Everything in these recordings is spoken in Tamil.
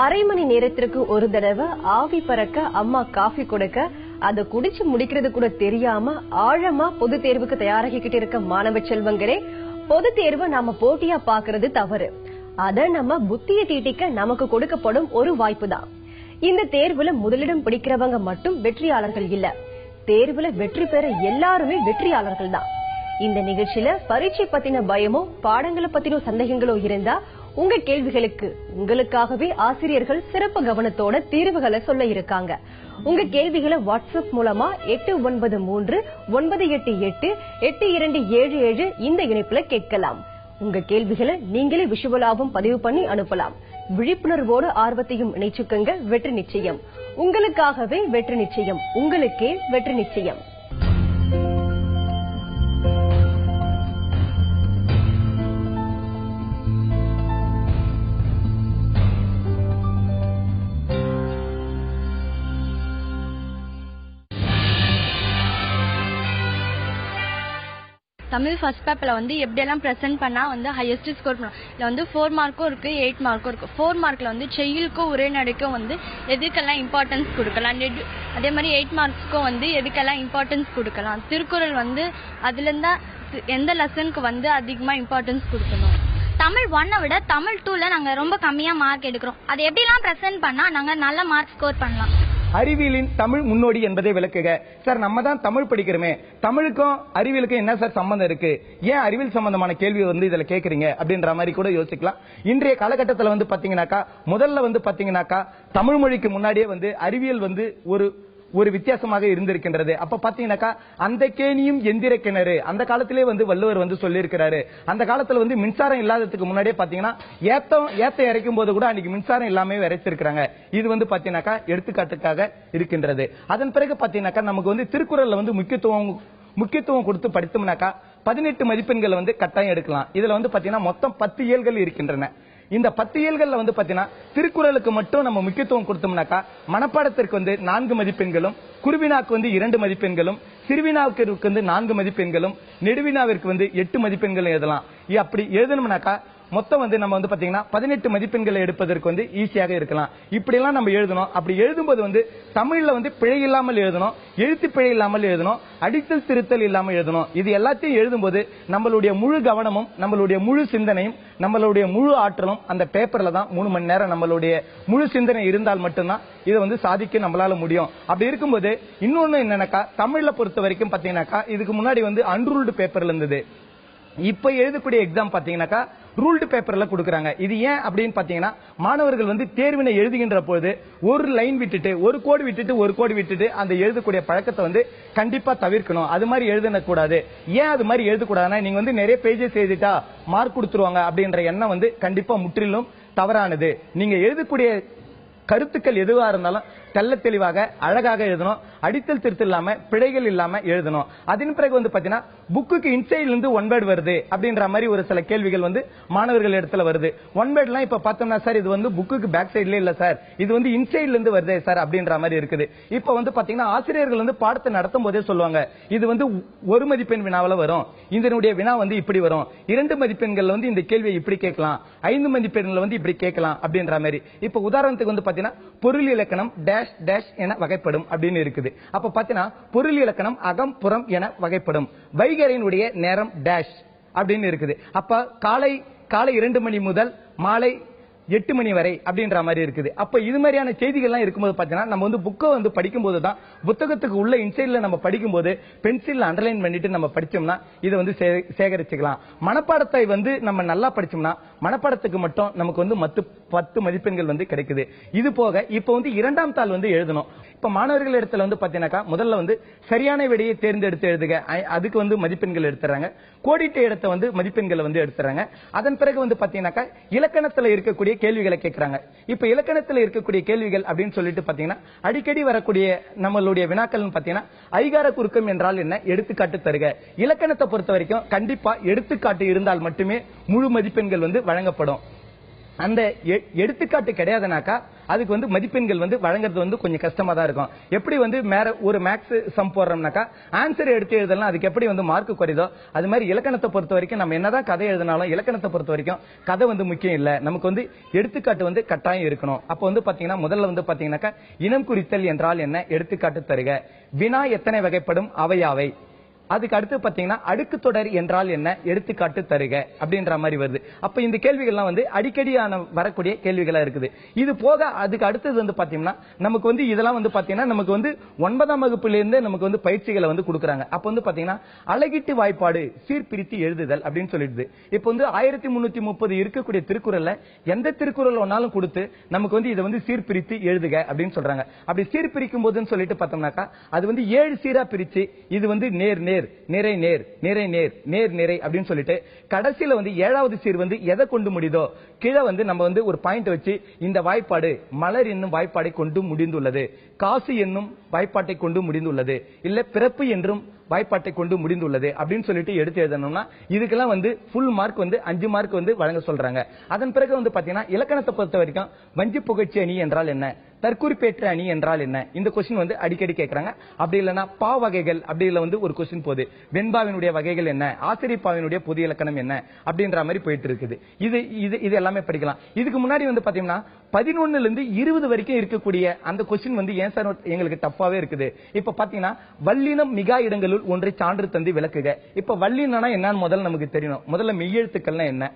அரை மணி நேரத்திற்கு ஒரு தடவை ஆவி பறக்க அம்மா காஃபி கொடுக்க அதை குடிச்சு முடிக்கிறது கூட தெரியாம ஆழமா பொது தேர்வுக்கு தயாராகிக்கிட்டு இருக்க மாணவ செல்வங்களே, பொது தேர்வை நாம போட்டியா பாக்குறது தவறு. அத நம்ம புத்திய தீட்டிக்க நமக்கு கொடுக்கப்படும் ஒரு வாய்ப்பு தான். இந்த தேர்வுல முதலிடம் பிடிக்கிறவங்க மட்டும் வெற்றியாளர்கள் இல்ல, தேர்வுல வெற்றி பெற எல்லாருமே வெற்றியாளர்கள் தான். இந்த நிகழ்ச்சியில பரீட்சை பத்தின பயமோ பாடங்களை பத்தின சந்தேகங்களோ இருந்தா உங்க கேள்விகளுக்கு உங்களுக்காகவே ஆசிரியர்கள் சிறப்பு கவனத்தோட தீர்வுகளை சொல்ல இருக்காங்க. உங்க கேள்விகளை வாட்ஸ்அப் மூலமா 8939888277 இந்த இணைப்புல கேட்கலாம். உங்க கேள்விகளை நீங்களே விஷுவலாவும் பதிவு பண்ணி அனுப்பலாம். விழிப்புணர்வோடு ஆர்வத்தையும் இணைச்சுக்கங்க. வெற்றி நிச்சயம். உங்களுக்காகவே வெற்றி நிச்சயம். உங்களுக்கே வெற்றி நிச்சயம். தமிழ் ஃபர்ஸ்ட் பேப்பர்ல வந்து எப்படியெல்லாம் ப்ரெசென்ட் பண்ணா வந்து ஹையஸ்ட் ஸ்கோர் பண்ணலாம். இதுல வந்து 4 மார்க்கும் இருக்கு, 8 மார்க்கும் இருக்கு. 4 மார்க்ல வந்து செய்யுளுக்கும் உரைநடைக்கும் வந்து எதுக்கெல்லாம் இம்பார்ட்டன்ஸ் கொடுக்கலாம், அதே மாதிரி 8 மார்க்ஸ்க்கும் வந்து எதுக்கெல்லாம் இம்பார்ட்டன்ஸ் கொடுக்கலாம், திருக்குறள் வந்து அதுல இருந்தா எந்த லெசனுக்கு வந்து அதிகமா இம்பார்ட்டன்ஸ் கொடுக்கணும். தமிழ் 1 விட தமிழ் 2ல நாங்க ரொம்ப கம்மியா மார்க் எடுக்கிறோம். அது எப்படிலாம் ப்ரெசென்ட் பண்ணா நாங்க நல்ல மார்க் ஸ்கோர் பண்ணலாம். அறிவியலின் தமிழ் முன்னோடி என்பதை விளக்குக. சார், நம்ம தான் தமிழ் படிக்கிறோமே, தமிழுக்கும் அறிவியலுக்கும் என்ன சார் சம்பந்தம் இருக்கு, ஏன் அறிவியல் சம்பந்தமான கேள்வி வந்து இதுல கேக்குறீங்க அப்படின்ற மாதிரி கூட யோசிக்கலாம். இன்றைய காலகட்டத்தில் வந்து பாத்தீங்கன்னாக்கா முதல்ல வந்து பாத்தீங்கன்னாக்கா தமிழ் மொழிக்கு முன்னாடியே வந்து அறிவியல் வந்து ஒரு வித்தியாசமாக இருந்திருக்கின்றது. அப்ப பாத்தீங்கன்னாக்கா அந்த கேணியும் எந்திர கிணறு அந்த காலத்திலே வந்து வள்ளுவர் வந்து சொல்லி இருக்கிறாரு. அந்த காலத்துல வந்து மின்சாரம் இல்லாததுக்கு முன்னாடியே பாத்தீங்கன்னா ஏத்த இறைக்கும் போது கூட அன்னைக்கு மின்சாரம் இல்லாம இறைச்சிருக்காங்க. இது வந்து பாத்தீங்கன்னாக்கா எடுத்துக்காட்டுக்காக இருக்கின்றது. அதன் பிறகு பாத்தீங்கன்னாக்கா நமக்கு வந்து திருக்குறள்ல வந்து முக்கியத்துவம் கொடுத்து படித்தோம்னாக்கா 18 மதிப்பெண்கள் வந்து கட்டாயம் எடுக்கலாம். இதுல வந்து பாத்தீங்கன்னா மொத்தம் 10 இயல்கள் இருக்கின்றன. இந்த 10 இயல்கள்ல வந்து பாத்தீங்கன்னா திருக்குறளுக்கு மட்டும் நம்ம முக்கியத்துவம் கொடுத்தோம்னாக்கா மனப்பாடத்திற்கு வந்து 4 மதிப்பெண்களும், குருவினாக்கு வந்து 2 மதிப்பெண்களும், சிறுவினாவுக்கு வந்து 4 மதிப்பெண்களும், நெடுவினாவிற்கு வந்து 8 மதிப்பெண்களும் எழுதலாம். அப்படி எழுதணும்னாக்கா மொத்தம் வந்து நம்ம வந்து பாத்தீங்கன்னா 18 மதிப்பெண்களை எடுப்பதற்கு வந்து ஈஸியாக இருக்கலாம். இப்படி எல்லாம் நம்ம எழுதணும். அப்படி எழுதும்போது வந்து தமிழ்ல வந்து பிழை இல்லாமல் எழுதணும், எழுத்து பிழை இல்லாமல் எழுதணும், அடித்தல் திருத்தல் இல்லாமல் எழுதணும். இது எல்லாத்தையும் எழுதும்போது நம்மளுடைய முழு கவனமும், நம்மளுடைய முழு சிந்தனையும், நம்மளுடைய முழு ஆற்றலும் அந்த பேப்பர்ல தான் 3 மணி நேரம் நம்மளுடைய முழு சிந்தனை இருந்தால் மட்டும்தான் இதை வந்து சாதிக்க நம்மளால முடியும். அப்படி இருக்கும்போது இன்னொன்னு என்னன்னாக்கா தமிழ்ல பொறுத்த வரைக்கும் பாத்தீங்கன்னாக்கா இதுக்கு முன்னாடி வந்து அன்ரூல்டு பேப்பர்ல இருந்தது. இப்ப எழுதக்கூடிய எக்ஸாம் பாத்தீங்கன்னாக்கா ரூல்டு பேப்பர்ல கொடுக்கறாங்க. இது ஏன் அப்படின்னு பாத்தீங்கன்னா மாணவர்கள் வந்து தேர்வினை எழுதுகின்ற போது ஒரு லைன் விட்டுட்டு ஒரு கோடு விட்டுட்டு அந்த எழுதக்கூடிய பழக்கத்தை வந்து கண்டிப்பா தவிர்க்கணும். அது மாதிரி எழுத கூடாது. ஏன் அது மாதிரி எழுதக்கூடாதுன்னா நீங்க வந்து நிறைய பேஜஸ் எழுதிட்டா மார்க் கொடுத்துருவாங்க அப்படின்ற எண்ணம் வந்து கண்டிப்பா முற்றிலும் தவறானது. நீங்க எழுதக்கூடிய கருத்துக்கள் எதுவா இருந்தாலும் தெல்ல தெளிவாக அழகாக எழுதணும், அடித்தல் திருத்தல் இல்லாம பிழைகள் இல்லாம எழுதணும். அதன் பிறகு வந்து பாத்தீங்கன்னா புக்குக்கு இன்சைட்ல இருந்து 1 வேர்ட் வருது அப்படின்ற மாதிரி ஒரு சில கேள்விகள் வந்து மாணவர்கள் இடத்துல வருது. 1 வேர்ட்லாம் இப்ப பார்த்தோம்னா சார் இது வந்து புக்குக்கு பேக் சைட்ல இல்ல சார், இது வந்து இன்சைட்ல இருந்து வருது சார் அப்படின்ற மாதிரி இருக்குது. இப்ப வந்து பாத்தீங்கன்னா ஆசிரியர்கள் வந்து பாடத்தை நடத்தும் போதே சொல்லுவாங்க இது வந்து 1 மதிப்பெண் வினாவில வரும், இதனுடைய வினா வந்து இப்படி வரும், 2 மதிப்பெண்கள் வந்து இந்த கேள்வியை இப்படி கேட்கலாம், 5 மதிப்பெண்கள் வந்து இப்படி கேட்கலாம் அப்படின்ற மாதிரி. இப்ப உதாரணத்துக்கு வந்து பாத்தீங்கன்னா பொருள் இலக்கணம் டேஷ் டேஷ் என வகைப்படும் அப்படின்னு இருக்குது. அப்ப பாத்தீங்கன்னா பொருள் இலக்கணம் அகம் புறம் என வகைப்படும், வைகரையினுடைய நேரம் டேஷ் அப்படின்னு இருக்குது. அப்ப காலை 2 மணி முதல் மாலை 8 மணி வரை அப்படின்ற மாதிரி இருக்குது. அப்ப இது மாதிரியான செய்திகள்லாம் இருக்கும்போது பாத்தீங்கன்னா நம்ம வந்து புக்கை வந்து படிக்கும்போது தான் புத்தகத்துக்கு உள்ள இன்சைட்ல நம்ம படிக்கும்போது பென்சில்ல அண்டர்லைன் பண்ணிட்டு நம்ம படிச்சோம்னா இதை வந்து சேகரிச்சுக்கலாம். மனப்பாடத்தை வந்து நம்ம நல்லா படிச்சோம்னா மனப்பாடத்துக்கு மட்டும் நமக்கு வந்து 10 மதிப்பெண்கள் வந்து கிடைக்குது. இது போக இப்ப வந்து 2ஆம் தாள் வந்து எழுதணும். இப்ப மாணவர்கள் இடத்துல வந்து பாத்தீங்கன்னாக்கா முதல்ல வந்து சரியான விடையை தேர்ந்தெடுத்து எழுதுக, அதுக்கு வந்து மதிப்பெண்கள் எடுத்துறாங்க. கோடிட்ட இடத்தை வந்து மதிப்பெண்களை வந்து எடுத்துறாங்க. அதன் பிறகு வந்து பாத்தீங்கன்னாக்கா இலக்கணத்துல இருக்கக்கூடிய கேள்விகளை கேட்கறாங்க. இப்ப இலக்கணத்துல இருக்கக்கூடிய கேள்விகள் அப்படின்னு சொல்லிட்டு பாத்தீங்கன்னா அடிக்கடி வரக்கூடிய நம்மளுடைய வினாக்கள் பாத்தீங்கன்னா ஐகார குறுக்கம் என்றால் என்ன, எடுத்துக்காட்டு தருக. இலக்கணத்தை பொறுத்த வரைக்கும் கண்டிப்பா எடுத்துக்காட்டு இருந்தால் மட்டுமே முழு மதிப்பெண்கள் வந்து வழங்கப்படும். அந்த எடுத்துக்காட்டு கிடையாதுனாக்கா அதுக்கு வந்து மதிப்பெண்கள் வந்து வழங்குறது வந்து கொஞ்சம் கஷ்டமா தான் இருக்கும். எப்படி வந்து ஒரு மேக்ஸ் சம் போடுறோம்னாக்கா ஆன்சர் எடுத்து எழுதலாம், அதுக்கு எப்படி வந்து மார்க் குறையுதோ அது மாதிரி இலக்கணத்தை பொறுத்த வரைக்கும் நம்ம என்னதான் கதை எழுதினாலும் இலக்கணத்தை பொறுத்த வரைக்கும் கதை வந்து முக்கியம் இல்ல, நமக்கு வந்து எடுத்துக்காட்டு வந்து கட்டாயம் இருக்கணும். அப்ப வந்து பாத்தீங்கன்னா முதல்ல வந்து பாத்தீங்கன்னாக்கா இனம் குறித்தல் என்றால் என்ன, எடுத்துக்காட்டு தருக. வினா எத்தனை வகைப்படும், அவையாவை. அதுக்கு அடுத்து பாத்தீங்கன்னா அடுக்கு தொடர் என்றால் என்ன, எடுத்துக்காட்டு தருக அப்படின்ற மாதிரி வருது. அப்ப இந்த கேள்விகள்லாம் வந்து அடிக்கடியான வரக்கூடிய கேள்விகளா இருக்குது. இது போக அதுக்கு அடுத்தது வந்து பாத்தீங்கன்னா நமக்கு வந்து இதெல்லாம் வந்து பாத்தீங்கன்னா நமக்கு வந்து 9ஆம் வகுப்புல இருந்து நமக்கு வந்து பயிற்சிகளை வந்து கொடுக்குறாங்க. அப்ப வந்து பாத்தீங்கன்னா அழகிட்டு வாய்ப்பாடு சீர்பிரித்து எழுதுதல் அப்படின்னு சொல்லிடுது. இப்ப வந்து 1330 இருக்கக்கூடிய திருக்குறள்ல எந்த திருக்குறள் ஒன்னாலும் கொடுத்து நமக்கு வந்து இதை வந்து சீர்பிரித்து எழுதுக அப்படின்னு சொல்றாங்க. அப்படி சீர்பிரிக்கும் போதுன்னு சொல்லிட்டு பார்த்தோம்னாக்கா அது வந்து 7 சீரா பிரிச்சு இது வந்து நேர் நேர், நிறை நேர், நிறை நேர், நேர் நிறை அப்படின்னு சொல்லிட்டு கடைசியில வந்து 7வது சீர் வந்து எதை கொண்டு முடியுதோ கீழே வந்து நம்ம வந்து ஒரு பாயிண்ட் வச்சு இந்த வாய்ப்பாடு மலர் என்னும் வாய்ப்பாடை கொண்டு முடிந்துள்ளது, காசு என்னும் வாய்ப்பாட்டை கொண்டு முடிந்துள்ளது, இல்ல பிறப்பு என்றும் வாய்ப்பாட்டை கொண்டு முடிந்துள்ளது அப்படின்னு சொல்லிட்டு எடுத்து எழுதணும்னா இதுக்கெல்லாம் வந்து ஃபுல் மார்க் வந்து 5 மார்க் வந்து வழங்க சொல்றாங்க. அதன் பிறகு வந்து பாத்தீங்கன்னா இலக்கணத்தை பொறுத்த வரைக்கும் வஞ்சி புகழ்ச்சி அணி என்றால் என்ன, தற்குறிப்பேற்ற அணி என்றால் என்ன, இந்த கொஸ்டின் வந்து அடிக்கடி கேட்கறாங்க. அப்படி இல்லைன்னா பா வகைகள் அப்படி இல்ல வந்து ஒரு கொஸ்டின் போகுது, வெண்பாவினுடைய வகைகள் என்ன, ஆசிரியப்பாவினுடைய பொது இலக்கணம் என்ன அப்படின்ற மாதிரி போயிட்டு இருக்குது. இது எல்லாமே படிக்கலாம். இதுக்கு முன்னாடி வந்து பாத்தீங்கன்னா 11ல இருந்து 20 வரைக்கும் இருக்கக்கூடிய அந்த கொஸ்டின் வந்து ஏன் சார் எங்களுக்கு டஃப்பாவே இருக்குது. இப்ப பாத்தீங்கன்னா வல்லினம் மிகா இடங்களுள் ஒன்றை சான்று தந்து விளக்குக. இப்ப வல்லினா என்னன்னு முதல்ல நமக்கு தெரியணும். முதல்ல மெய்யெழுத்துக்கள்னா என்ன,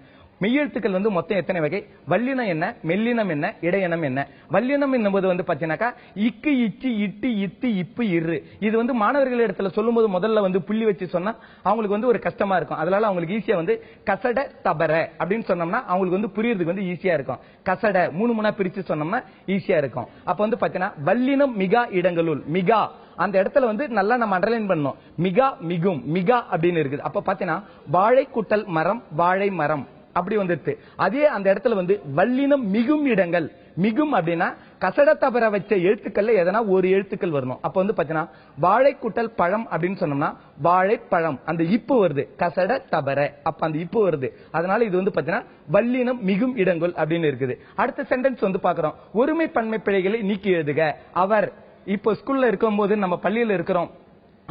மெய்யெழுத்துக்கள் வந்து மொத்தம் எத்தனை வகை, வல்லினம் என்ன, மெல்லினம் என்ன, இடையினம் என்ன. வல்லினம் என்னும்போது வந்து பாத்தீங்கன்னாக்கா இக்கு இச்சு இட்டு இத்து இப்பு இரு. இது வந்து மாணவர்கள் இடத்துல சொல்லும்போது முதல்ல வந்து புள்ளி வச்சு சொன்னா அவங்களுக்கு வந்து ஒரு கஷ்டமா இருக்கும். அதனால அவங்களுக்கு ஈஸியா வந்து கசட தபர அப்படின்னு சொன்னோம்னா அவங்களுக்கு வந்து புரியறதுக்கு வந்து ஈஸியா இருக்கும். கசட 3 பிரிச்சு சொன்னோம்னா ஈஸியா இருக்கும். அப்ப வந்து பாத்தீங்கன்னா வல்லினம் மிகா இடங்களுள், மிகா அந்த இடத்துல வந்து நல்லா நம்ம அண்டர்லைன் பண்ணணும். மிகா மிகும், மிகா அப்படின்னு இருக்குது. அப்ப பாத்தீங்கன்னா வாழை கூட்டல் மரம், வாழை மரம் அப்படி வந்துருச்சு. அதே அந்த இடத்துல வந்து வல்லினம் மிகும் இடங்கள், மிகும் அப்படின்னா கசட தபர வச்ச எழுத்துக்கள்ல எதனா ஒரு எழுத்துக்கள் வரணும். அப்ப வந்து பாத்தீங்கன்னா வாழை கூட்டல் பழம் அப்படின்னு சொன்னோம்னா வாழை பழம், அந்த இப்பு வருது, கசட தபர அப்ப அந்த இப்பு வருது. அதனால இது வந்து பாத்தீங்கன்னா வல்லினம் மிகும் இடங்கள் அப்படின்னு இருக்குது. அடுத்த சென்டென்ஸ் வந்து பாக்குறோம், ஒருமை பன்மை பிழைகளை நீக்கி எழுதுக. அவர் இப்போ ஸ்கூல்ல இருக்கும் போது நம்ம பள்ளியில இருக்கிறோம்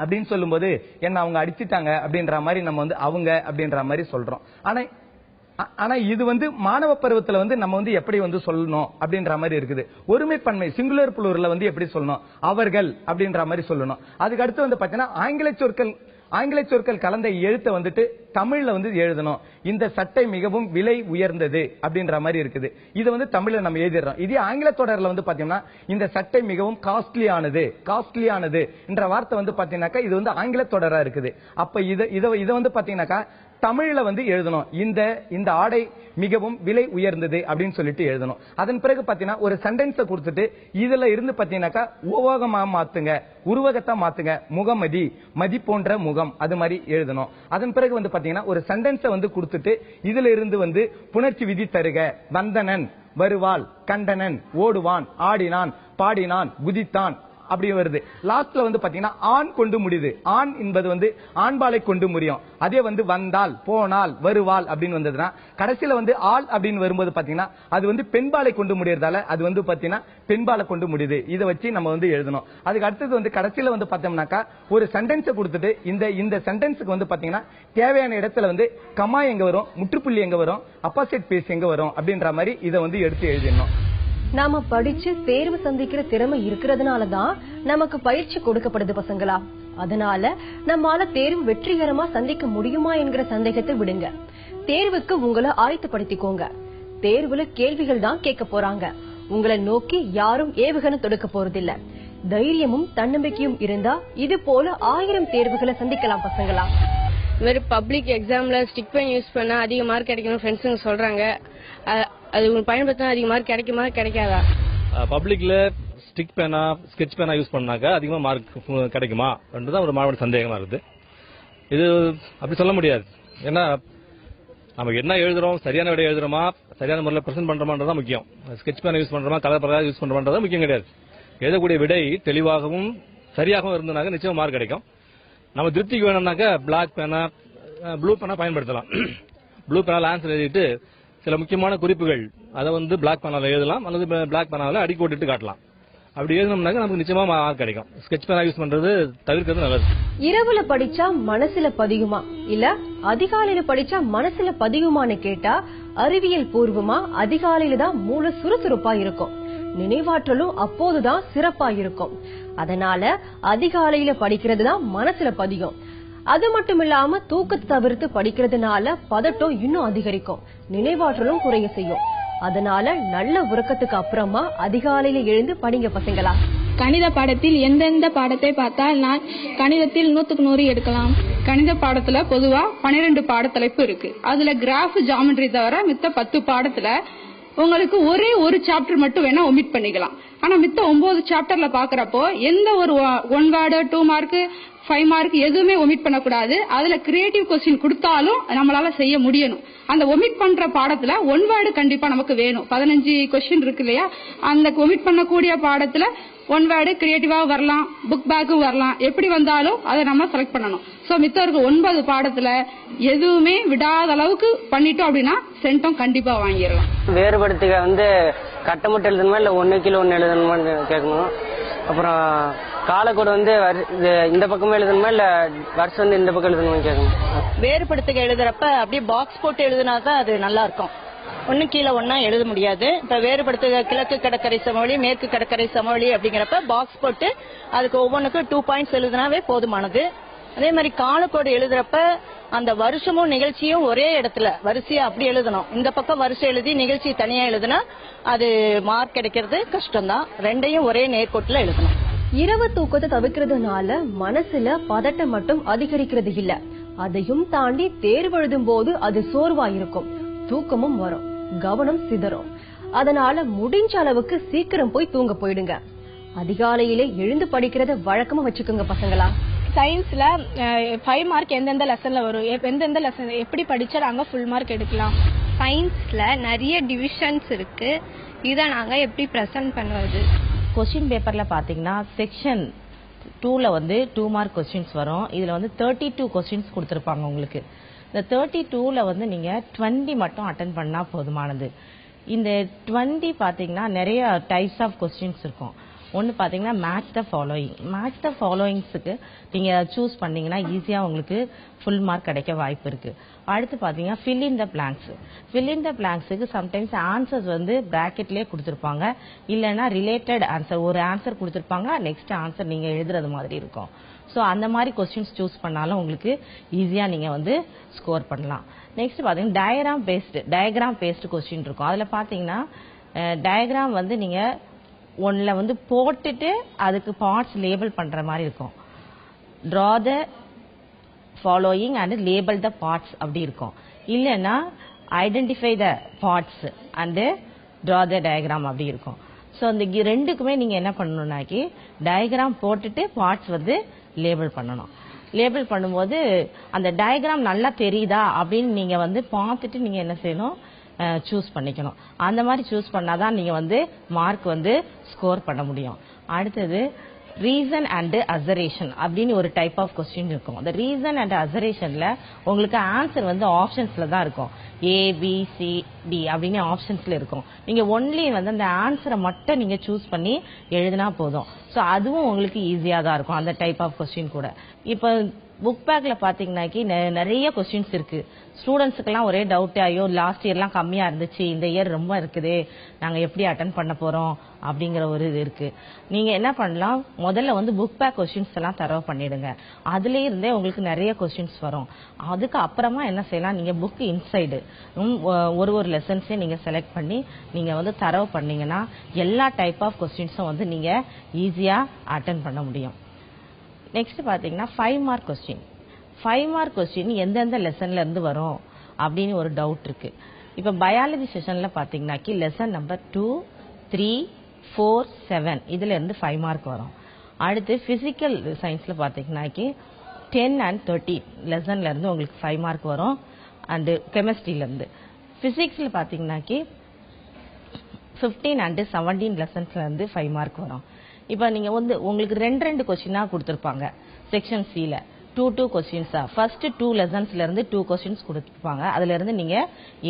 அப்படின்னு சொல்லும் போது என்ன அவங்க அடிச்சுட்டாங்க அப்படின்ற மாதிரி நம்ம வந்து அவங்க அப்படின்ற மாதிரி சொல்றோம். ஆனா இது வந்து மாணவ பருவத்துல வந்து நம்ம வந்து எப்படி வந்து சொல்லணும் அப்படின்ற மாதிரி இருக்குது. ஒருமைப்பன்மை சிங்குலர் புளூரல்ல வந்து எப்படி சொல்லணும், அவர்கள் அப்படின்ற மாதிரி சொல்லணும். அதுக்கு அடுத்து வந்து பாத்தீங்கன்னா ஆங்கில சொற்கள் கலந்த எழுத்தை வந்துட்டு தமிழ்ல வந்து எழுதணும். இந்த சட்டை மிகவும் விலை உயர்ந்தது அப்படின்ற மாதிரி இருக்குது. இது வந்து தமிழ்ல நம்ம எழுதிடுறோம். இதே ஆங்கில தொடர்ல வந்து பாத்தீங்கன்னா இந்த சட்டை மிகவும் காஸ்ட்லியானது என்ற வார்த்தை வந்து பாத்தீங்கன்னாக்கா இது வந்து ஆங்கில தொடரா இருக்குது. அப்ப இத வந்து பாத்தீங்கன்னாக்கா தமிழ்ல வந்து எழுதணும். இந்த ஆடை மிகவும் விலை உயர்ந்தது அப்படின்னு சொல்லிட்டு எழுதணும். அதன் பிறகு பாத்தீங்கன்னா ஒரு சென்டென்ஸை கொடுத்துட்டு இதுல இருந்து பாத்தீங்கன்னாக்கா உபயோகமா மாத்துங்க, உருவகத்தை மாத்துங்க, முகமதி மதி போன்ற முகம் அது மாதிரி எழுதணும். அதன் பிறகு வந்து பாத்தீங்கன்னா ஒரு சென்டென்ஸை வந்து கொடுத்துட்டு இதுல இருந்து வந்து புணர்ச்சி விதி தருக. வந்தனன் வருவாள், கண்டனன் ஓடுவான், ஆடினான் பாடினான், குதித்தான் அப்படி வருது. லாஸ்ட்ல வந்து பாத்தீங்கன்னா ஆண் கொண்டு முடியுது. ஆண் என்பது வந்து ஆண்பாலை கொண்டு முடியும். அதே வந்து வந்தால், போனால், வருவாள் அப்படின்னு வந்ததுன்னா கடைசியில வந்து ஆள் அப்படின்னு வரும்போது பாத்தீங்கன்னா அது வந்து பெண்பாலை கொண்டு முடியறதால அது வந்து பாத்தீங்கன்னா பெண்பாலை கொண்டு முடியுது. இதை வச்சு நம்ம வந்து எழுதணும். அதுக்கு அடுத்தது வந்து கடைசியில வந்து பார்த்தோம்னாக்கா ஒரு சென்டென்ஸை கொடுத்துட்டு இந்த சென்டென்ஸுக்கு வந்து பாத்தீங்கன்னா தேவையான இடத்துல வந்து கமா எங்க வரும், முற்றுப்புள்ளி எங்க வரும், அப்போசிட் பேஸ் எங்க வரும் அப்படின்ற மாதிரி இதை வந்து எடுத்து எழுதிடணும். நாம படிச்சு தேர்வு சந்திக்கிற திறமை இருக்கிறதுனாலதான் நமக்கு பயிற்சி கொடுக்கப்படுது பசங்களா. அதனால நம்மால தேர்வு வெற்றிகரமா சந்திக்க முடியுமா என்கிற சந்தேகத்தை விடுங்க. தேர்வுக்கு உங்களை ஆயத்தப்படுத்திக்கோங்க. தேர்வுல கேள்விகள் தான் கேட்க போறாங்க. உங்களை நோக்கி யாரும் ஏவுகணை தொடுக்க போறதில்ல. தைரியமும் தன்னம்பிக்கையும் இருந்தா இது போல 1000 தேர்வுகளை சந்திக்கலாம் பசங்களா. இந்த மாதிரி பப்ளிக் எக்ஸாம்ல ஸ்டிக் பென் யூஸ் பண்ணா அதிக மார்க் கிடைக்கும் ஃப்ரெண்ட்ஸுங்க சொல்றாங்க. அது பயன்படுத்தினா அதிக மார்க் கிடைக்குமா கிடைக்காதா? பப்ளிக்ல ஸ்டிக் பேனா ஸ்கெட்ச் பேனா யூஸ் பண்ணாக்கா அதிகமா மார்க் கிடைக்குமா தான் ஒரு மாணவன் சந்தேகமா இருக்குது. இது அப்படி சொல்ல முடியாது. ஏன்னா நம்ம என்ன எழுதுறோம், சரியான விட எழுதுறோமா, சரியான முறையில் பிரசன்ட் பண்றோமான்றதான் முக்கியம். ஸ்கெட்ச் பேனா யூஸ் பண்றோமா, கலர் பிரகாரம் யூஸ் பண்றோமான்றதான் முக்கியம் கிடையாது. எழுதக்கூடிய விடை தெளிவாகவும் சரியாகவும் இருந்தனாக்க நிச்சயம் மார்க் கிடைக்கும். நம்ம திருப்திக்கு வேணும்னாக்கா பிளாக் பேனா ப்ளூ பேனா பயன்படுத்தலாம். ப்ளூ பேனால் ஆன்சர் எழுதிட்டு சில முக்கியமான குறிப்புகள் அதை வந்து பிளாக் பேனால எழுதலாம் அல்லது பிளாக் பேனால அடி போட்டுட்டு காட்டலாம். அப்படி எழுதணும்னாக்க நமக்கு நிச்சயமா மார்க் கிடைக்கும். ஸ்கெட்ச் பேனா யூஸ் பண்றது தவிர்க்கிறது நல்லது. இரவுல படிச்சா மனசுல பதியுமா இல்ல அதிகாலையில படிச்சா மனசுல பதியுமான்னு கேட்டா அறிவியல் பூர்வமா அதிகாலையில தான் மூளை சுறுசுறுப்பா இருக்கும், நினைவாற்றலும் அப்போதுதான் சிறப்பா இருக்கும். அதனால அதிகாலையில படிக்கிறது தான் மனசுல பதியும். அது மட்டும் இல்லாம தூக்கத்தை தவிர்த்து படிக்கிறதுனால பதட்டம் இன்னும் அதிகரிக்கும், நினைவாற்றலும் குறைய செய்யும். அதனால நல்ல உறக்கத்துக்கு அப்புறமா அதிகாலையில எழுந்து படிங்க பசங்களா. கணித பாடத்தில் எந்தெந்த பாடத்தை பார்த்தால் நான் கணிதத்தில் 100க்கு 100 எடுக்கலாம்? கணித பாடத்துல பொதுவா 12 பாடத்தலைப்பு இருக்கு. அதுல கிராஃப், ஜாமெட்ரி தவிர மித்த 10 பாடத்துல உங்களுக்கு ஒரே ஒரு சாப்டர் மட்டும் வேணா ஒமிட் பண்ணிக்கலாம். ஆனா மித்த 9 சாப்டர்ல பாக்குறப்போ எந்த ஒரு 1 வேர்டு, 2 மார்க், 5 மார்க் எதுவுமே ஒமிட் பண்ணக்கூடாது. அதுல கிரியேட்டிவ் கொஸ்டின் கொடுத்தாலும் நம்மளால செய்ய முடியணும். அந்த ஒமிட் பண்ற பாடத்துல 1 வேர்டு கண்டிப்பா நமக்கு வேணும். 15 கொஸ்டின் இருக்கு இல்லையா, அந்த ஒமிட் பண்ணக்கூடிய பாடத்துல 1 வேர்டு கிரியேட்டிவா வரலாம், புக் பேக்கும் வரலாம். எப்படி வந்தாலும் அதை நம்ம செலக்ட் பண்ணணும். சோ மித்த இருக்க 9 பாடத்துல எதுவுமே விடாத அளவுக்கு பண்ணிட்டோம் அப்படின்னா சென்டம் கண்டிப்பா வாங்கிடலாம். வேறுபடுத்துக வந்து கட்டமுட்டு எழுதணுமா இல்ல 1 கீழ 1 எழுதணுமான்னு கேட்கணும். அப்புறம் காலக்கோடு வந்து இந்த பக்கமே எழுதணுமா இல்ல வருஷம் வந்து இந்த பக்கம் எழுதணுமா கேட்கணும். வேறுபடுத்துக எழுதுறப்ப அப்படியே பாக்ஸ் போட்டு எழுதினாதான் அது நல்லா இருக்கும். 1 கீழ 1 எழுத முடியாது. இப்ப வேறுபடுத்துக கிழக்கு கடற்கரை சமவெளி, மேற்கு கடற்கரை சமவெளி அப்படிங்கிறப்ப பாக்ஸ் போட்டு அதுக்கு ஒவ்வொன்றுக்கும் 2 பாயிண்ட்ஸ் எழுதினாவே போதுமானது. அதே மாதிரி காலக்கோடு எழுதுறப்ப அந்த வருஷமும் நிகழ்ச்சியும் ஒரே இடத்துல வரிசையா அப்படி எழுதணும். இந்த பக்கம் வரிசை எழுதி நிகழ்ச்சி தனியா எழுதுனா அது மார்க் கிடைக்கிறது கஷ்டம்தான். ரெண்டையும் ஒரே நேர்கோட்டுல எழுதணும். இரவு தூக்கத்தை தவிர்க்கிறதுனால மனசுல பதட்டம் மட்டும் அதிகரிக்கிறது இல்ல, அதையும் தாண்டி தேர்வு எழுதும் போது அது சோர்வா இருக்கும், தூக்கமும் வரும், கவனம் சிதறும். அதனால முடிஞ்ச அளவுக்கு சீக்கிரம் போய் தூங்க போயிடுங்க. அதிகாலையிலே எழுந்து படிக்கிறத வழக்கமா வச்சுக்கோங்க பசங்களா. சயின்ஸ்ல 5 மார்க் எந்தெந்த லெசன்ல வரும், எந்தெந்த லெசன் எப்படி படிச்சா நாங்க ஃபுல் மார்க் எடுக்கலாம்? சயின்ஸ்ல நிறைய டிவிஷன்ஸ் இருக்கு, இதை நாங்க எப்படி பிரசன்ட் பண்ணுவது? கொஸ்டின் பேப்பர்ல பாத்தீங்கன்னா செக்ஷன் 2ல வந்து 2 மார்க் கொஸ்டின்ஸ் வரும். இதுல வந்து 32 கொஸ்டின்ஸ் கொடுத்திருப்பாங்க உங்களுக்கு. இந்த 32ல வந்து நீங்க 20 மட்டும் அட்டென்ட் பண்ணா போதுமானது. இந்த 20 பாத்தீங்கன்னா நிறைய டைப்ஸ் ஆஃப் கொஸ்டின்ஸ் இருக்கும். ஒன்னு பாத்தீங்கன்னா match the following. Match the ஃபாலோயிங்ஸுக்கு நீங்க சூஸ் பண்ணீங்கன்னா ஈஸியா உங்களுக்கு ஃபுல் மார்க் கிடைக்க வாய்ப்பு இருக்கு. அடுத்து பாத்தீங்கன்னா fill in the blanks. Fill in the பிளாங்க்ஸுக்கு சம்டைம்ஸ் ஆன்சர்ஸ் வந்து பிராக்கெட்லயே கொடுத்திருப்பாங்க, இல்லைன்னா ரிலேட்டட் ஆன்சர், ஒரு ஆன்சர் கொடுத்திருப்பாங்க, நெக்ஸ்ட் ஆன்சர் நீங்க எழுதுறது மாதிரி இருக்கும். ஸோ அந்த மாதிரி கொஸ்டின்ஸ் சூஸ் பண்ணாலும் உங்களுக்கு ஈஸியா நீங்க வந்து ஸ்கோர் பண்ணலாம். நெக்ஸ்ட் பாத்தீங்கன்னா டயக்ராம் பேஸ்ட் கொஸ்டின் இருக்கும். அதுல பாத்தீங்கன்னா டயக்ராம் வந்து நீங்க ஒன்ல வந்து போட்டுட்டு அதுக்கு பார்ட்ஸ் லேபிள் பண்ற மாதிரி இருக்கும். Draw the following and label the parts அப்படி இருக்கும். இல்லைன்னா identify the parts and draw the diagram அப்படி இருக்கும். ஸோ இந்த ரெண்டுக்குமே நீங்க என்ன பண்ணணும்னாக்கி டயக்ராம் போட்டுட்டு பார்ட்ஸ் வந்து லேபிள் பண்ணணும். லேபிள் பண்ணும்போது அந்த டயக்ராம் நல்லா தெரியுதா அப்படின்னு நீங்க வந்து பார்த்துட்டு நீங்க என்ன செய்யணும், சூஸ் பண்ணிக்கணும். அந்த மாதிரி சூஸ் பண்ணாதான் நீங்க வந்து மார்க் வந்து ஸ்கோர் பண்ண முடியும். அடுத்தது ரீசன் அண்ட் அசரேஷன் அப்படின்னு ஒரு டைப் ஆஃப் கொஸ்டின் இருக்கும். அந்த ரீசன் அண்ட் அசரேஷன்ல உங்களுக்கு ஆன்சர் வந்து ஆப்ஷன்ஸ்ல தான் இருக்கும். ABCD அப்படின்னு ஆப்ஷன்ஸ்ல இருக்கும். நீங்க ஒன்லி வந்து அந்த ஆன்சரை மட்டும் நீங்க சூஸ் பண்ணி எழுதினா போதும். ஸோ அதுவும் உங்களுக்கு ஈஸியா தான் இருக்கும் அந்த டைப் ஆஃப் கொஸ்டின் கூட. இப்போ புக் பேக்ல பாத்தீங்கன்னாக்கி நிறைய கொஸ்டின்ஸ் இருக்கு. ஸ்டூடெண்ட்ஸுக்கெல்லாம் ஒரே டவுட், ஐயோ லாஸ்ட் இயர்லாம் கம்மியா இருந்துச்சு, இந்த இயர் ரொம்ப இருக்குது, நாங்க எப்படி அட்டன் பண்ண போறோம் அப்படிங்கிற ஒரு இது இருக்கு. நீங்க என்ன பண்ணலாம், முதல்ல வந்து புக் பேக் கொஸ்டின்ஸ் எல்லாம் தரவு பண்ணிடுங்க. அதுல இருந்தே உங்களுக்கு நிறைய கொஸ்டின்ஸ் வரும். அதுக்கு அப்புறமா என்ன செய்யலாம், நீங்க புக் இன்சைடு ஒரு லெசன்ஸே நீங்க செலக்ட் பண்ணி நீங்க வந்து தரவு பண்ணீங்கன்னா எல்லா டைப் ஆஃப் கொஸ்டின்ஸும் வந்து நீங்க ஈஸியா அட்டன் பண்ண முடியும். நெக்ஸ்ட் பாத்தீங்கன்னா 5 மார்க் கொஸ்டின். 5 மார்க் கொஸ்டின் எந்தெந்த லெசன்ல இருந்து வரும் அப்படின்னு ஒரு டவுட் இருக்கு. இப்ப பயாலஜி செஷன்ல பாத்தீங்கன்னாக்கி லெசன் நம்பர் 2, 3, 4, 7 இதுல இருந்து 5 மார்க் வரும். அடுத்து பிசிக்கல் சயின்ஸ்ல பாத்தீங்கன்னாக்கி 10 and 13 லெசன்ல இருந்து உங்களுக்கு 5 மார்க் வரும். அண்ட் கெமிஸ்ட்ரியில இருந்து. பிசிக்ஸ்ல பாத்தீங்கன்னாக்கி 15 and 17 லெசன்ஸ்ல இருந்து 5 மார்க் வரும். இப்ப நீங்க வந்து உங்களுக்கு 2 கொஸ்டினா கொடுத்திருப்பாங்க செக்ஷன் சில. 2 கொஸ்டின்ஸா ஃபர்ஸ்ட் 2 லெசன்ஸ்ல இருந்து 2 கொஸ்டின்ஸ் கொடுத்துருப்பாங்க. அதுல இருந்து நீங்க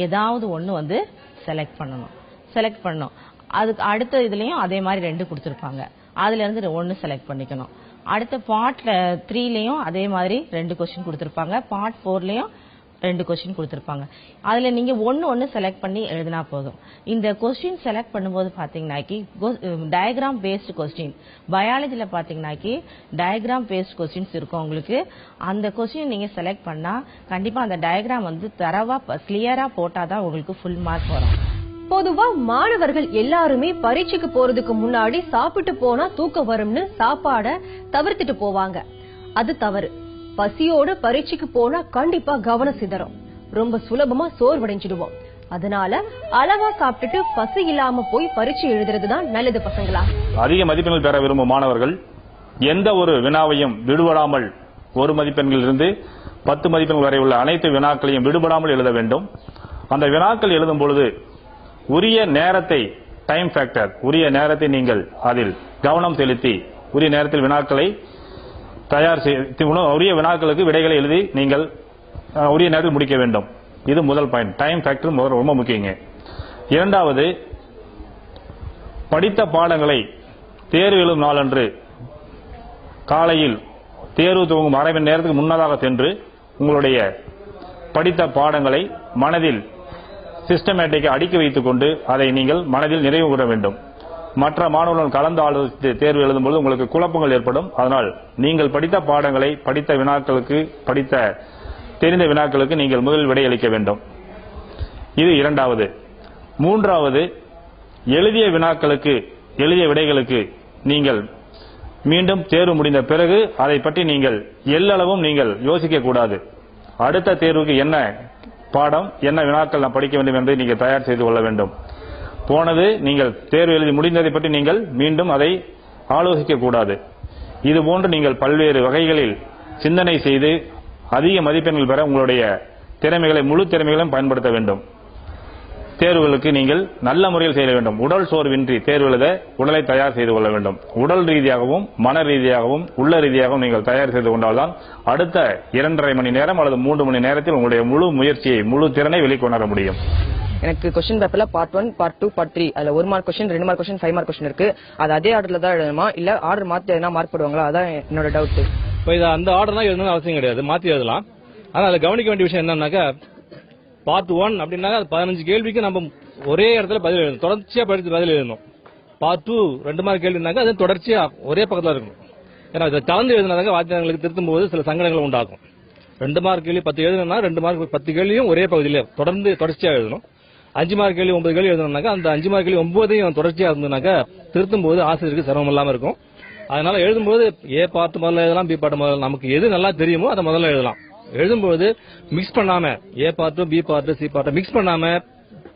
ஏதாவது ஒன்று வந்து செலக்ட் பண்ணணும். அதுக்கு அடுத்த இதுலயும் அதே மாதிரி 2 கொடுத்துருப்பாங்க. அதுல இருந்து 1 செலக்ட் பண்ணிக்கணும். அடுத்த பார்ட் 3லயும் அதே மாதிரி 2 கொஸ்டின் கொடுத்துருப்பாங்க. பார்ட் 4லயும் 2 கொஸ்டின் கொடுத்துருப்பாங்க. அதுல நீங்க ஒன்னு செலக்ட் பண்ணி எழுதினா போதும். இந்த கொஸ்டின் செலக்ட் பண்ணும்போது பாத்தீங்கன்னாக்கி டயக்ராம் பேஸ்டு கொஸ்டின், பயாலஜில பாத்தீங்கன்னாக்கி டயக்ராம் பேஸ்ட் கொஸ்டின்ஸ் இருக்கும் உங்களுக்கு. அந்த கொஸ்டின் நீங்க செலக்ட் பண்ணா கண்டிப்பா அந்த டயக்ராம் வந்து தரவா கிளியரா போட்டாதான் உங்களுக்கு ஃபுல் மார்க் வரும். பொதுவா மாணவர்கள் எல்லாருமே பரீட்சைக்கு போறதுக்கு முன்னாடி சாப்பிட்டு போனா தூக்கம் வரும்னு சாப்பாட தவிர்த்துட்டு போவாங்க. அது தவறு. பசியோட பரீட்சைக்கு போனா கண்டிப்பா கவனம் சிதறும், ரொம்ப சுலபமா சோர்வடைஞ்சிடுவோம். அதனால அளவா சாப்பிட்டுட்டு பசி இல்லாம போய் பரீட்சை எழுதுறதுதான் நல்லது பசங்களா. அதிக மதிப்பெண்கள் பெற விரும்பும் மாணவர்கள் எந்த ஒரு வினாவையும் விடுபடாமல் 1 மதிப்பெண்களிலிருந்து 10 மதிப்பெண்கள் வரை உள்ள அனைத்து வினாக்களையும் விடுபடாமல் எழுத வேண்டும். அந்த வினாக்கள் எழுதும் பொழுது உரிய நேரத்தை, டைம் ஃபேக்டர், உரிய நேரத்தை நீங்கள் அதில் கவனம் செலுத்தி உரிய நேரத்தில் வினாக்களை தயார் செய்து உரிய வினாக்களுக்கு விடைகளை எழுதி நீங்கள் உரிய நேரத்தில் முடிக்க வேண்டும். இது முதல் பாயிண்ட். டைம் ஃபேக்டர் ரொம்ப முக்கியங்க. இரண்டாவது, படித்த பாடங்களை தேர்வு எழுதும் நாளன்று காலையில் தேர்வு துவங்கும் அரை மணி நேரத்துக்கு முன்னதாக சென்று உங்களுடைய படித்த பாடங்களை மனதில் சிஸ்டமேட்டிக்கா அடுக்கி வைத்துக் கொண்டு அதை நீங்கள் மனதில் நிறைவு கூற வேண்டும். மற்ற மாணவர்கள் கலந்து ஆலோசித்து தேர்வு எழுதும்போது உங்களுக்கு குழப்பங்கள் ஏற்படும். அதனால் நீங்கள் படித்த பாடங்களை, படித்த வினாக்களுக்கு, தெரிந்த வினாக்களுக்கு நீங்கள் முதலில் விடையளிக்க வேண்டும். இது இரண்டாவது. மூன்றாவது, எழுதிய வினாக்களுக்கு, எழுதிய விடைகளுக்கு நீங்கள் மீண்டும் தேர்வு முடிந்த பிறகு அதை பற்றி நீங்கள் எல்லளவும் நீங்கள் யோசிக்க கூடாது. அடுத்த தேர்வுக்கு என்ன பாடம், என்ன வினாக்கள் நான் படிக்க வேண்டும் என்று நீங்கள் தயார் செய்து கொள்ள வேண்டும். போனது நீங்கள் தேர்வு எழுதி முடிந்ததை பற்றி நீங்கள் மீண்டும் அதை ஆலோசிக்க கூடாது. இதுபோன்று நீங்கள் பல்வேறு வகைகளில் சிந்தனை செய்து அதிக மதிப்பெண்கள் பெற உங்களுடைய முழு திறமைகளையும் பயன்படுத்த வேண்டும். தேர்வுகளுக்கு நீங்கள் நல்ல முறையில் செய்ய வேண்டும். உடல் சோர்வின்றி தேர்வு எழுத உடலை தயார் செய்து கொள்ள வேண்டும். உடல் ரீதியாகவும் மன ரீதியாகவும் உள்ள ரீதியாகவும் நீங்கள் தயார் செய்து கொண்டால்தான் அடுத்த 2.5 மணி நேரம் அல்லது 3 மணி நேரத்தில் உங்களுடைய முழு முயற்சியை, முழு திறனை வெளிக்கொணர முடியும். எனக்கு கொஸ்டின் பேப்பர்ல பார்ட் 1, பார்ட் 2, பார்ட் 3 அதுல 1 mark question, 2 mark question, 5 mark question இருக்கு. அது அதே ஆர்டர்ல தான் எழுதணுமா இல்ல ஆர்டர் மாத்தி எதனா மார்க் போடுவாங்களா? அதான் என்னோட டவுட். இப்போ இது அந்த ஆர்டர் தான் எழுதணும்னு அவசியம் கிடையாது, மாத்தி எழுதலாம். ஆனா அதுல கவனிக்க வேண்டிய விஷயம் என்னன்னாக்கா, பார்ட் 1 அப்படின்னா 15 கேள்விக்கு நம்ம ஒரே இடத்துல பதில் எழுதணும், தொடர்ச்சியா படித்து பதில் எழுதணும். பார்ட் 2 2 மார்க் கேள்வினாக்கா அது தொடர்ச்சியா ஒரே பக்கத்துல இருக்கணும். ஏன்னா இதை கலந்து எழுதினாக்க வாத்தியாளர்களுக்கு திருத்தும் போது சில சங்கடங்கள் உண்டாகும். 2 மார்க் கேள்வி 10 எழுதணும்னா 2 மார்க் 10 கேள்வியும் ஒரே பகுதியில தொடர்ச்சியா எழுதணும். 5 மார்க் கேள்வி 9 கேள்வி எழுதணும்னாக்கா அந்த 5 மார்க் கேள்வி 9ஐயும் தொடர்ச்சியா இருந்ததுனாக்கா திருத்தும் போது ஆசிரியருக்கு சிரமம் இல்லாம இருக்கும். அதனால எழுதும்போது ஏ பார்ட் முதல்ல எழுதலாம், பி பார்ட் முதல்ல, நமக்கு எது நல்லா தெரியுமோ அதை முதல்ல எழுதலாம். எழுதும்போது மிக்ஸ் பண்ணாம ஏ பார்ட்டும் B part C part mix பண்ணாம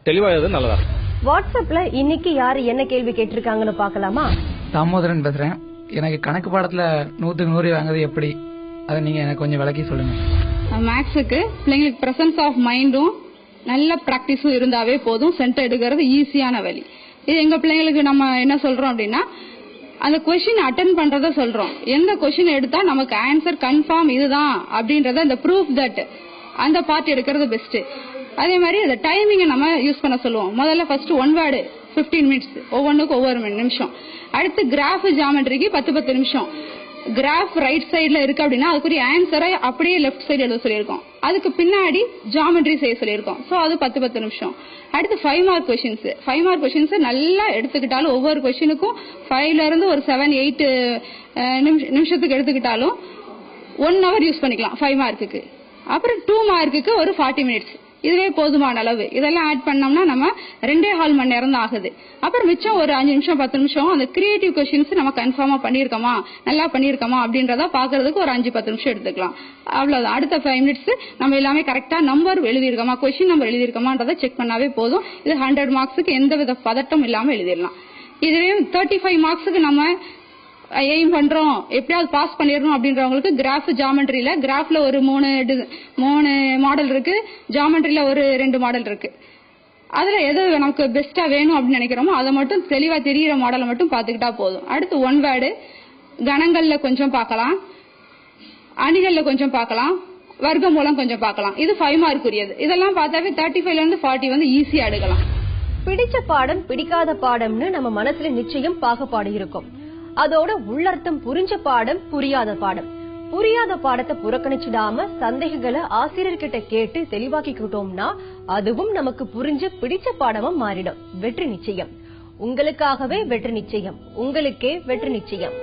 தெளிவா எழுது நல்லதா. வாட்ஸ்அப்ல இன்னைக்கு யாரு என்ன கேள்வி கேட்டிருக்காங்கன்னு பாக்கலாமா? தாமோதரன் பேசுறேன். எனக்கு கணக்கு பாடத்துல 100க்கு 100 வாங்குறது எப்படி, அதை நீங்க எனக்கு கொஞ்சம் விளக்கி சொல்லுங்க. மேக்ஸுக்கு பிள்ளைங்களுக்கு பிரசன்ஸ் ஆஃப் மைண்டும் நல்ல பிராக்டிஸும் இருந்தாவே போதும். சென்டர் எடுக்கிறது ஈஸியான வழி. இது எங்க பிள்ளைங்களுக்கு நம்ம என்ன சொல்றோம் அப்படின்னா, அந்த கொஸ்டின் அட்டென்ட் பண்றத சொல்றோம். எந்த கொஸ்டின் எடுத்தா நமக்கு ஆன்சர் கன்ஃபார்ம் இதுதான் அப்படின்றத இந்த ப்ரூஃப் தட் அந்த பார்ட் எடுக்கிறது பெஸ்ட். அதே மாதிரி அந்த டைமிங்கை நம்ம யூஸ் பண்ண சொல்லுவோம். முதல்ல ஃபர்ஸ்ட் 1 வேர்டு 15 மினிட்ஸ், ஒவ்வொன்றுக்கும் ஒவ்வொரு நிமிஷம். அடுத்து கிராஃப் ஜாமெட்ரிக்கு 10 நிமிஷம். கிராஃப் ரைட் சைடுல இருக்கு அப்படின்னா அதுக்குரிய ஆன்சரை அப்படியே லெஃப்ட் சைடு எழுத சொல்லியிருக்கோம். அதுக்கு பின்னாடி ஜாமெட்ரி செய்ய சொல்லியிருக்கோம். ஸோ அது 10 நிமிஷம். அடுத்து 5 மார்க் கொஸ்டின்ஸ். 5 மார்க் கொஸ்டின்ஸ் நல்லா எடுத்துக்கிட்டாலும் ஒவ்வொரு கொஸ்டினுக்கும் 5ல இருந்து ஒரு 7-8 நிமிஷத்துக்கு எடுத்துக்கிட்டாலும் 1 hour யூஸ் பண்ணிக்கலாம் 5 மார்க்குக்கு. அப்புறம் 2 மார்க்குக்கு ஒரு 40 மினிட்ஸ். இதுவே போதுமான அளவு. இதெல்லாம் ஆட் பண்ணோம்னா நம்ம 2.25 மணி நேரம் தான் ஆகுது. அப்புறம் மிச்சம் ஒரு 5 நிமிஷம் 10 நிமிஷம் அந்த கிரியேட்டிவ் கொஸ்டின்ஸ் நம்ம கன்ஃபார்மா பண்ணிருக்கோமா, நல்லா பண்ணிருக்கோமா அப்படின்றத பாக்குறதுக்கு ஒரு 5-10 நிமிஷம் எடுத்துக்கலாம். அவ்வளவுதான். அடுத்த 5 மினிட்ஸ் நம்ம எல்லாமே கரெக்டா நம்பர் எழுதிருக்கோமா, கொஸ்டின் நம்பர் எழுதிருக்கோமான்றதை செக் பண்ணாவே போதும். இது 100 மார்க்ஸுக்கு எந்த வித பதட்டம் இல்லாம எழுதிடலாம். இதுவே 35 மார்க்ஸுக்கு நம்ம எய்ம் பண்றோம், எப்படியாவது பாஸ் பண்ணிடணும் அப்படின்றவங்களுக்கு கிராஃப் ஜாமெட்ரியில கிராஃப்ல ஒரு 3 மாடல் இருக்கு, ஜாமெட்ரியில ஒரு 2 மாடல் இருக்கு. அதுல எது நமக்கு பெஸ்டா வேணும் அப்படின்னு நினைக்கிறோமோ அதை மட்டும் தெளிவா தெரியிற மாடலை மட்டும் பாத்துக்கிட்டா போதும். அடுத்து 1 வேர்டு கணங்கள்ல கொஞ்சம் பார்க்கலாம். அணிகள்ல கொஞ்சம் பார்க்கலாம், வர்க்க மூலம் கொஞ்சம் பார்க்கலாம். இது 5 மார்க் உரியது. இதெல்லாம் பார்த்தாவே 35ல இருந்து 40 வந்து ஈஸியா எடுக்கலாம். பிடிச்ச பாடம் பிடிக்காத பாடம்னு நம்ம மனசுல நிச்சயம் பாகுபாடு இருக்கும். அதோட உள்ளர்த்தம் புரிஞ்ச பாடம் புரியாத பாடம். புரியாத பாடத்தை புறக்கணிச்சிடாம சந்தேகங்களை ஆசிரியர்கிட்ட கேட்டு தெளிவாக்கிக்கிட்டோம்னா அதுவும் நமக்கு புரிஞ்சு பிடிச்ச பாடமா மாறிடும். வெற்றி நிச்சயம். உங்களுக்காகவே வெற்றி நிச்சயம். உங்களுக்கே வெற்றி நிச்சயம்.